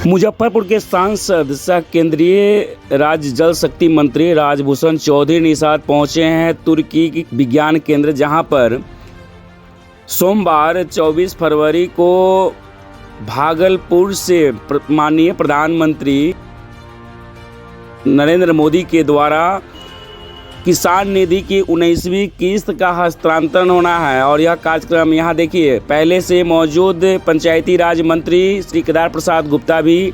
मुजफ्फरपुर के सांसद सह केंद्रीय राज्य जल शक्ति मंत्री राजभूषण चौधरी निषाद पहुंचे हैं तुर्की विज्ञान केंद्र, जहां पर सोमवार 24 फरवरी को भागलपुर से माननीय प्रधानमंत्री नरेंद्र मोदी के द्वारा किसान निधि की 19वीं किस्त का हस्तांतरण होना है। और यह कार्यक्रम यहाँ देखिए, पहले से मौजूद पंचायती राज मंत्री श्री केदार प्रसाद गुप्ता भी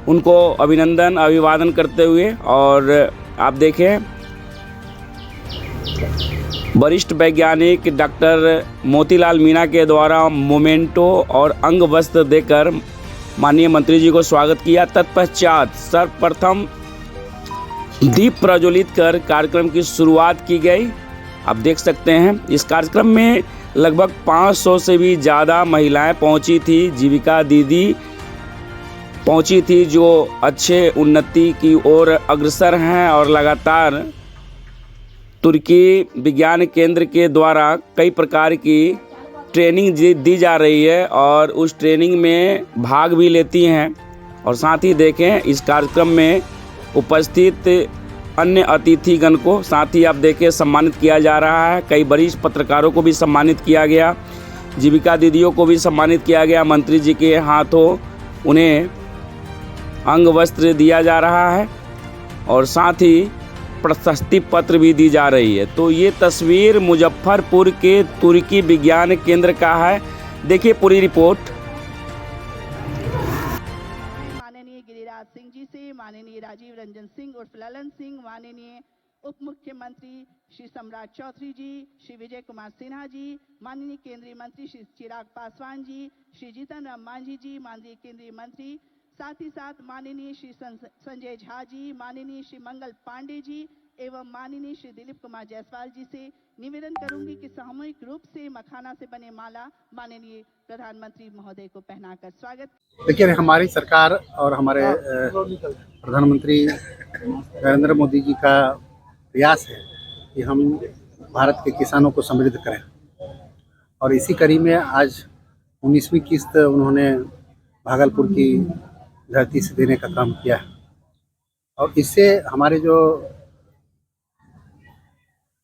उनको अभिवादन करते हुए, और आप देखें वरिष्ठ वैज्ञानिक डॉक्टर मोतीलाल मीणा के द्वारा मोमेंटो और अंग वस्त्र देकर माननीय मंत्री जी को स्वागत किया। तत्पश्चात सर्वप्रथम दीप प्रज्वलित कर कार्यक्रम की शुरुआत की गई। आप देख सकते हैं इस कार्यक्रम में लगभग 500 से भी ज़्यादा महिलाएं पहुंची थी। जीविका दीदी पहुंची थी, जो अच्छे उन्नति की ओर अग्रसर हैं और लगातार तुर्की विज्ञान केंद्र के द्वारा कई प्रकार की ट्रेनिंग दी जा रही है और उस ट्रेनिंग में भाग भी लेती हैं। और साथ ही देखें इस कार्यक्रम में उपस्थित अन्य अतिथिगण को साथ ही आप देखें सम्मानित किया जा रहा है। कई वरिष्ठ पत्रकारों को भी सम्मानित किया गया, जीविका दीदियों को भी सम्मानित किया गया। मंत्री जी के हाथों उन्हें अंग वस्त्र दिया जा रहा है और साथ ही प्रशस्ति पत्र भी दी जा रही है। तो ये तस्वीर मुजफ्फरपुर के तुर्की विज्ञान केंद्र का है। देखिए पूरी रिपोर्ट। सिंह जी से माननीय राजीव रंजन सिंह उर्फ ललन सिंह, माननीय उप मुख्यमंत्री श्री सम्राट चौधरी जी, श्री विजय कुमार सिन्हा जी, माननीय केंद्रीय मंत्री श्री चिराग पासवान जी, श्री जीतन राम मांझी जी, माननीय केंद्रीय मंत्री, साथ ही साथ माननीय श्री संजय झा जी, माननीय श्री मंगल पांडे जी एवं माननीय श्री दिलीप कुमार जायसवाल जी से निवेदन करूंगी कि सामूहिक रूप से मखाना से बने माला माननीय प्रधानमंत्री महोदय को पहनाकर स्वागत। देखिए, हमारी सरकार और हमारे प्रधानमंत्री नरेंद्र मोदी जी का प्रयास है कि हम भारत के किसानों को समृद्ध करें, और इसी कड़ी में आज 19वीं किस्त उन्होंने भागलपुर की धरती से देने का काम किया है। और इससे हमारे जो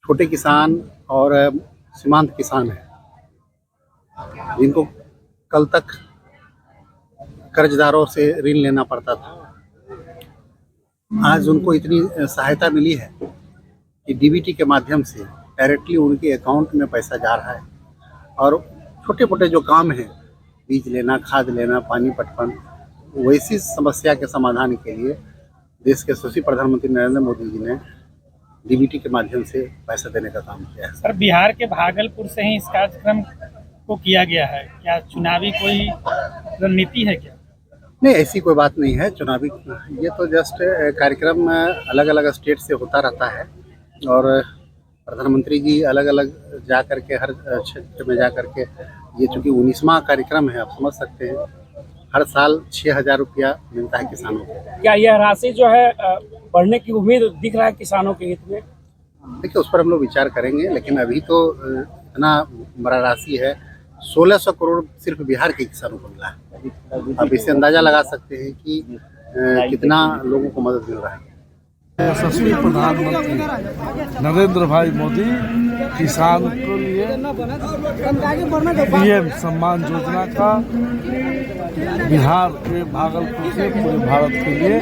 छोटे किसान और सीमांत किसान हैं, जिनको कल तक कर्जदारों से ऋण लेना पड़ता था, आज उनको इतनी सहायता मिली है कि डीबीटी के माध्यम से डायरेक्टली उनके अकाउंट में पैसा जा रहा है। और छोटे मोटे जो काम हैं, बीज लेना, खाद लेना, पानी पटवन, वैसी समस्या के समाधान के लिए देश के यशस्वी प्रधानमंत्री नरेंद्र मोदी जी ने डीबीटी के माध्यम से पैसा देने का काम किया है। सर, बिहार के भागलपुर से ही इस कार्यक्रम को किया गया है, क्या चुनावी कोई रणनीति है क्या? नहीं, ऐसी कोई बात नहीं है चुनावी। ये तो जस्ट कार्यक्रम अलग अलग स्टेट से होता रहता है, और प्रधानमंत्री जी अलग अलग जा कर के हर क्षेत्र में जा कर के, ये चूँकि 19वां कार्यक्रम है, आप समझ सकते हैं, हर साल 6,000 रुपया मिलता है किसानों को। क्या यह राशि जो है बढ़ने की उम्मीद दिख रहा है किसानों के हित में? देखिए, उस पर हम लोग विचार करेंगे, लेकिन अभी तो इतना बड़ा राशि है, 1600 करोड़ सिर्फ बिहार के किसानों को मिला है। अब इससे अंदाजा लगा सकते हैं कि कितना लोगों को मदद मिल रहा है। यशस्वी प्रधानमंत्री नरेंद्र भाई मोदी किसान के लिए पीएम सम्मान योजना का बिहार के भागलपुर से पूरे भारत के लिए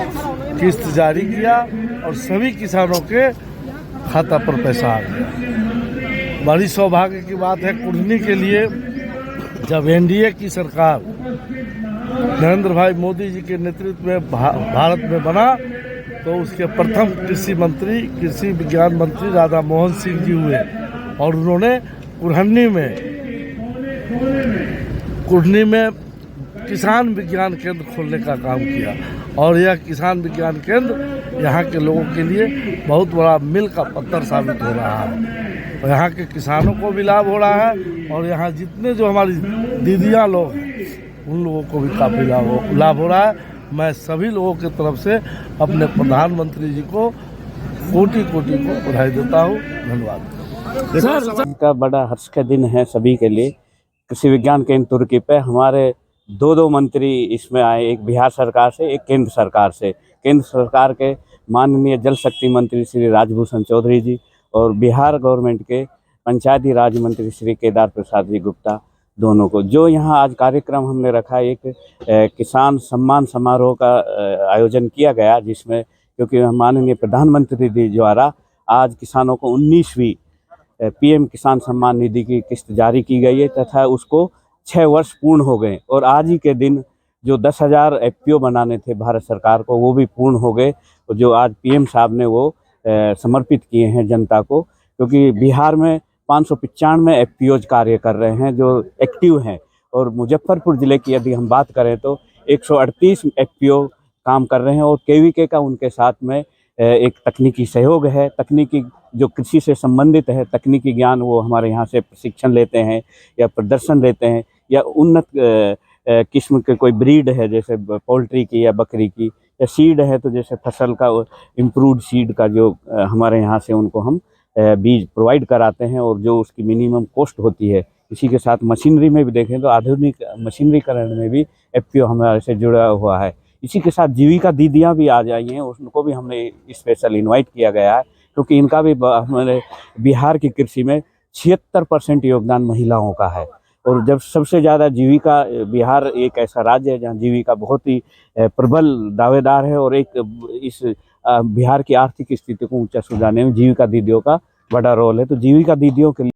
किस्त जारी किया, और सभी किसानों के खाता पर पैसा आ गया। बड़ी सौभाग्य की बात है कुढ़नी के लिए, जब एनडीए की सरकार नरेंद्र भाई मोदी जी के नेतृत्व में भारत में बना, तो उसके प्रथम कृषि मंत्री, कृषि विज्ञान मंत्री राधा मोहन सिंह जी हुए, और उन्होंने कुढ़नी में किसान विज्ञान केंद्र खोलने का काम किया। और यह किसान विज्ञान केंद्र यहाँ के लोगों के लिए बहुत बड़ा मील का पत्थर साबित हो रहा है, और यहाँ के किसानों को भी लाभ हो रहा है, और यहाँ जितने जो हमारी दीदियाँ लोग हैं उन लोगों को भी काफ़ी लाभ हो रहा है। मैं सभी लोगों की तरफ से अपने प्रधानमंत्री जी को कोटि को बधाई देता हूँ। धन्यवाद। का बड़ा हर्ष का दिन है सभी के लिए। कृषि विज्ञान केंद्र तुर्की पे हमारे दो मंत्री इसमें आए, एक बिहार सरकार से, एक केंद्र सरकार से। केंद्र सरकार के माननीय जल शक्ति मंत्री श्री राजभूषण चौधरी जी और बिहार गवर्नमेंट के पंचायती राज मंत्री श्री केदार प्रसाद जी गुप्ता, दोनों को। जो यहाँ आज कार्यक्रम हमने रखा, एक किसान सम्मान समारोह का आयोजन किया गया, जिसमें क्योंकि माननीय प्रधानमंत्री जी द्वारा आज किसानों को 19वीं पीएम किसान सम्मान निधि की किस्त जारी की गई है तथा उसको 6 वर्ष पूर्ण हो गए। और आज ही के दिन जो 10,000 FPO बनाने थे भारत सरकार को, वो भी पूर्ण हो गए, और जो आज PM साहब ने वो समर्पित किए हैं जनता को। क्योंकि बिहार में 595 FPOज कार्य कर रहे हैं जो एक्टिव हैं, और मुजफ्फरपुर ज़िले की यदि हम बात करें तो 138 FPO काम कर रहे हैं। और KVK का उनके साथ में एक तकनीकी सहयोग है। तकनीकी जो कृषि से संबंधित है, तकनीकी ज्ञान, वो हमारे यहाँ से प्रशिक्षण लेते हैं या प्रदर्शन लेते हैं, या उन्नत किस्म के कोई ब्रीड है जैसे पोल्ट्री की या बकरी की, या सीड है तो जैसे फसल का इम्प्रूव्ड सीड का जो हमारे यहाँ से उनको हम बीज प्रोवाइड कराते हैं, और जो उसकी मिनिमम कॉस्ट होती है। इसी के साथ मशीनरी में भी देखें तो आधुनिक मशीनरीकरण में भी FPO हमारे से जुड़ा हुआ है। इसी के साथ जीविका दीदियाँ भी आ जाई हैं, उनको भी हमने स्पेशल इनवाइट किया गया है, क्योंकि इनका भी हमारे बिहार की कृषि में 76% योगदान महिलाओं का है। और जब सबसे ज़्यादा जीविका, बिहार एक ऐसा राज्य है जहाँ जीविका बहुत ही प्रबल दावेदार है, और एक इस बिहार की आर्थिक स्थिति को ऊंचा सुधारने में जीविका दीदियों का बड़ा रोल है। तो जीविका दीदियों के लिए